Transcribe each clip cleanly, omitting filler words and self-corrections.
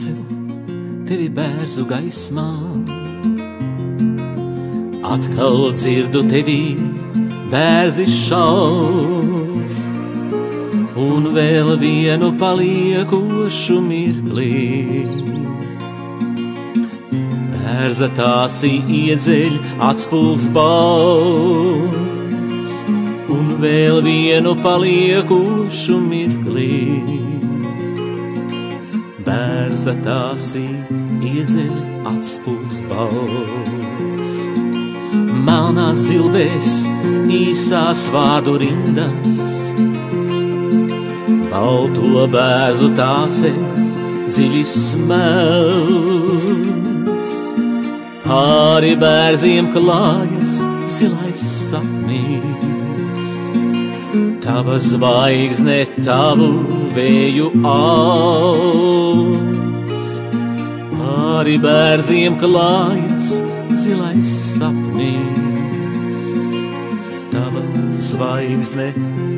redzu tevi bērzu gaismā, atkal dzirdu tevi bērzi šaus, un vēl vienu paliekošu mirklī. Bērza tāsī iedzeļ atspulgs balts, un vēl vienu paliekošu mirklī. Bērza tāsī iedzeļ atspulgs balts. Melnās zilbēs īsās vārdu rindas, balto bērzu tāsēs dziļi smelts. Pāri bērziem klājas zilais sapnis, tava zvaigzne tavu vēju auc. Pāri bērziem klājas zilais sapnis, tava zvaigzne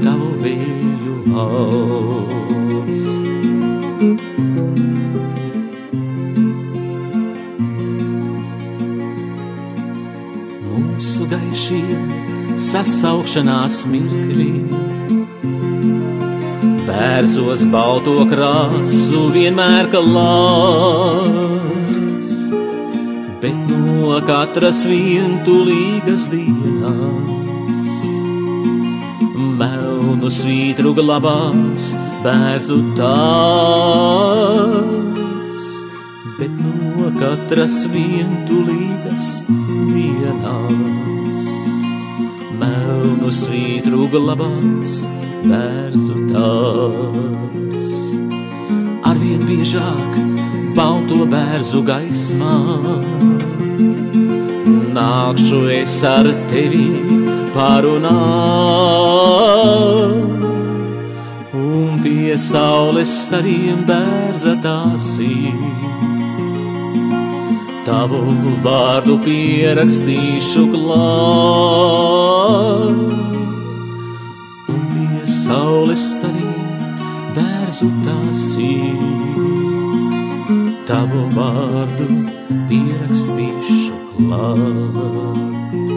tavu vēju auc. Mūsu gaišie sasaukšanās mirkļi, bērzos balto krāsu vienmēr klās, bet no katras vientulīgas dienas melnu svītru glabās bērzu tās, bet no katras vientulīgas dienas melnu svītru glabās bērzu tās. Arvien biežāk balto bērzu gaismā nākšu es ar tevi parunāt, un pie saules stariem bērza tāsī tavu vārdu pierakstīšu klāt, un pie saules stariem bērzu tāsī tavu vārdu pierakstīšu klāt.